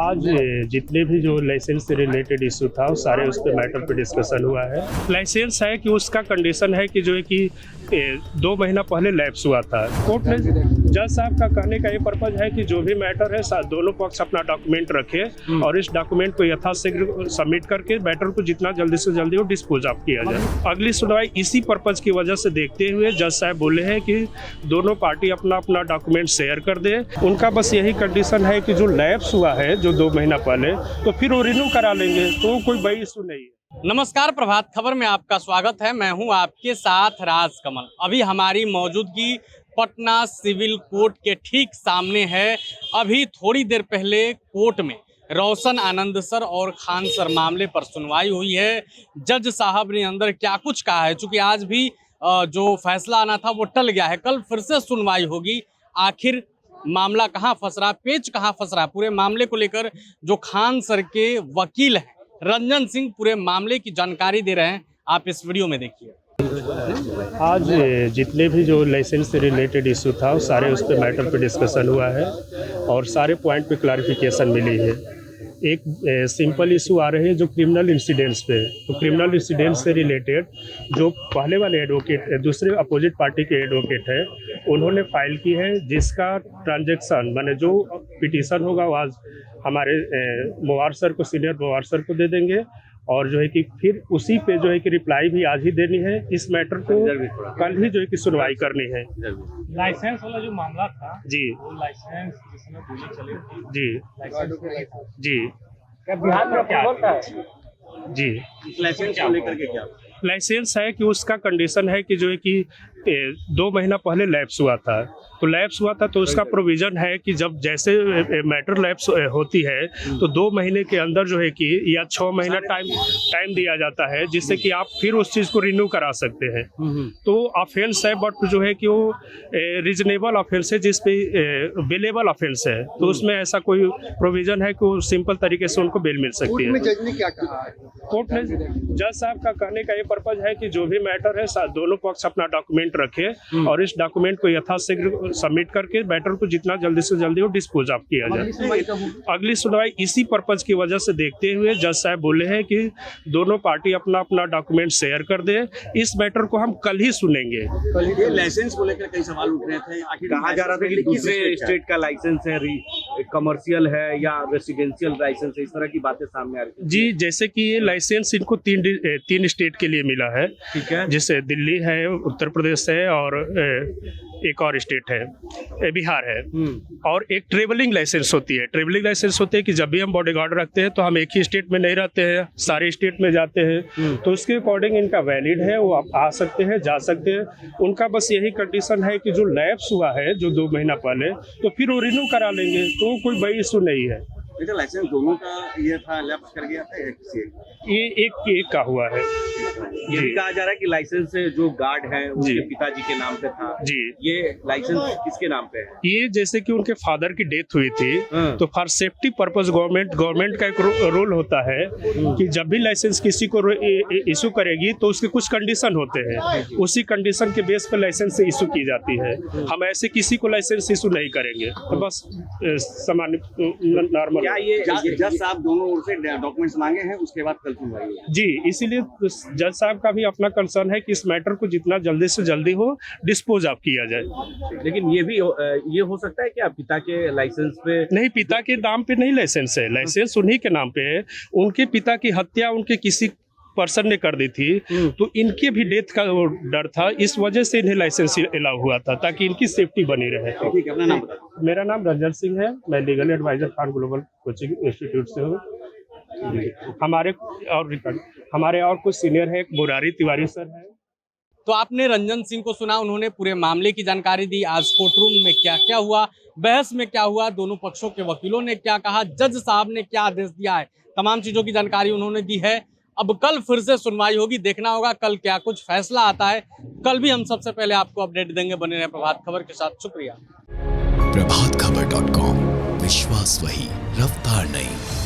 आज जितने भी जो लाइसेंस से रिलेटेड इशू था वो सारे उस पे मैटर पे डिस्कशन हुआ है। लाइसेंस है कि उसका कंडीशन है कि जो है कि 2 महीना पहले लैप्स हुआ था। कोर्ट ने जज साहब का कहने का ये पर्पज है कि जो भी मैटर है दोनों पक्ष अपना डॉक्यूमेंट रखे और इस डॉक्यूमेंट को यथाशीघ्र सबमिट करके मैटर को जितना जल्दी से जल्दी वो डिस्पोज ऑफ किया जाए। अगली सुनवाई इसी पर्पज की वजह से देखते हुए जज साहब बोले हैं कि दोनों पार्टी अपना अपना डॉक्यूमेंट शेयर कर दे। उनका बस यही कंडीशन है कि जो लैप्स हुआ है जो 2 महीना पहले, तो फिर वो रिन्यू करा लेंगे, तो कोई बड़ी इशू नहीं है। नमस्कार, प्रभात खबर में आपका स्वागत है। मैं हूं आपके साथ राजकमल। अभी हमारी मौजूदगी पटना सिविल कोर्ट के ठीक सामने है। अभी थोड़ी देर पहले कोर्ट में रोशन आनंद सर और खान सर मामले पर सुनवाई हुई है। जज साहब ने अंदर क्या कुछ कहा है, चूंकि आज भी जो फैसला आना था वो टल गया है, कल फिर से सुनवाई होगी। आखिर मामला कहाँ फंस रहा, पेच कहाँ फंस रहा, पूरे मामले को लेकर जो खान सर के वकील हैं रंजन सिंह पूरे मामले की जानकारी दे रहे हैं। आप इस वीडियो में देखिए। आज जितने भी जो लाइसेंस से रिलेटेड इशू था वो सारे उस पे मैटर पे डिस्कशन हुआ है और सारे पॉइंट पे क्लैरिफिकेशन मिली है। एक सिंपल इशू आ रहे हैं जो क्रिमिनल इंसिडेंट्स पे, तो क्रिमिनल इंसिडेंट्स से रिलेटेड जो पहले वाले एडवोकेट दूसरे अपोजिट पार्टी के एडवोकेट है उन्होंने फाइल की है, जिसका ट्रांजैक्शन माने जो पिटीशन होगा वो आज हमारे मोवार सर को, सीनियर मोवार सर को दे देंगे और जो है कि फिर उसी पे जो है कि रिप्लाई भी आज ही देनी है। इस मैटर को कल ही जो है कि सुनवाई करनी है। लाइसेंस वाला जो मामला था जी, वो लाइसेंस जिसमें गोली चली थी जी लाइसेंस जी क्या बिहार में अप्रूवल था जी। लाइसेंस को लेकर के क्या लाइसेंस है कि उसका कंडीशन है कि जो है कि 2 महीना पहले लैप्स हुआ था, तो लैप्स हुआ था तो उसका प्रोविज़न है कि जब जैसे मैटर लैप्स होती है तो 2 महीने के अंदर जो है कि या 6 महीना टाइम दिया जाता है, जिससे कि आप फिर उस चीज़ को रिन्यू करा सकते हैं। तो ऑफेंस है बट जो है कि वो रीजनेबल ऑफेंस है, जिसपे बेलेबल ऑफेंस है, तो उसमें ऐसा कोई प्रोविज़न है कि वो सिंपल तरीके से उनको बेल मिल सकती है। जज ने क्या कहा? कोर्ट ने जज साहब का कहने का ये पर्पज है कि जो भी मैटर है दोनों पक्ष अपना डॉक्यूमेंट रखे और इस डॉक्यूमेंट को यथाशीघ्र सबमिट करके मैटर को जितना जल्दी से जल्दी वो डिस्पोज ऑफ किया जाए। अगली सुनवाई इसी पर्पज की वजह से देखते हुए जज साहब बोले हैं कि दोनों पार्टी अपना अपना डॉक्यूमेंट शेयर कर दे। इस मैटर को हम कल ही सुनेंगे। ये लाइसेंस को लेकर कई सवाल उठ रहे थे। आखिर कहा जा रहा था कि दूसरे स्टेट का लाइसेंस है, कमर्शियल है या रेसिडेंशियल लाइसेंस है, इस तरह की बातें सामने आ रही थी। जी, जैसे कि ये लाइसेंस इनको 3 स्टेट के लिए मिला है, ठीक है, जैसे दिल्ली है, उत्तर प्रदेश है और एक और स्टेट है, बिहार है। और एक ट्रेवलिंग लाइसेंस होती है। ट्रेवलिंग लाइसेंस होती है कि जब भी हम बॉडीगार्ड रखते हैं तो हम एक ही स्टेट में नहीं रहते हैं, सारे स्टेट में जाते हैं, तो उसके अकॉर्डिंग इनका वैलिड है, वो आप आ सकते हैं, जा सकते हैं। उनका बस यही कंडीशन है कि जो लैप्स हुआ है जो 2 महीना पहले, तो फिर वो रिन्यू करा लेंगे, तो कोई बड़ी इशू नहीं है। बेटा लाइसेंस दोनों का ये था, लैप्स कर गया था ये एक का हुआ है। ये भी कहा जा रहा है कि लाइसेंस जो गार्ड है उनके पिताजी के नाम पे था जी। ये लाइसेंस किसके नाम पे है? ये जैसे कि उनके फादर की डेथ हुई थी, तो फॉर सेफ्टी पर्पस गवर्नमेंट का एक रूल होता है कि जब भी लाइसेंस किसी को इशू करेगी तो उसके कुछ कंडीशन होते हैं, उसी कंडीशन के बेस पर लाइसेंस इशू की जाती है। हम ऐसे किसी को लाइसेंस इशू नहीं करेंगे, तो बस सामान्य नॉर्मल। क्या ये जज साहब दोनों ओर से डॉक्यूमेंट्स मांगे हैं, उसके बाद कल सुनवाई होगी? जी, इसीलिए जज साहब का भी अपना कंसर्न है कि इस मैटर को जितना जल्दी से जल्दी हो डिस्पोज ऑफ किया जाए। लेकिन ये हो सकता है कि आप पिता के लाइसेंस पे नहीं, पिता के नाम पे नहीं लाइसेंस है, लाइसेंस उन्हीं के नाम पे है। उनके पिता की हत्या उनके किसी पर्सन ने कर दी थी, तो इनके भी डेथ का वो डर था, इस वजह से इन्हें लाइसेंस अलाउ हुआ था ताकि इनकी सेफ्टी बनी रहे। ठीक है, अपना नाम बताओ। मेरा नाम रंजन सिंह है, मैं legal advisor Khan global coaching institute से हूँ। हमारे और कुछ सीनियर है, मुरारी तिवारी सर है। तो आपने रंजन सिंह को सुना, उन्होंने पूरे मामले की जानकारी दी। आज कोर्ट रूम में क्या क्या हुआ, बहस में क्या हुआ, दोनों पक्षों के वकीलों ने क्या कहा, जज साहब ने क्या आदेश दिया है, तमाम चीजों की जानकारी उन्होंने दी है। अब कल फिर से सुनवाई होगी, देखना होगा कल क्या कुछ फैसला आता है। कल भी हम सबसे पहले आपको अपडेट देंगे। बने रहे प्रभात खबर के साथ। शुक्रिया। प्रभातखबर.com, विश्वास वही, रफ्तार नहीं।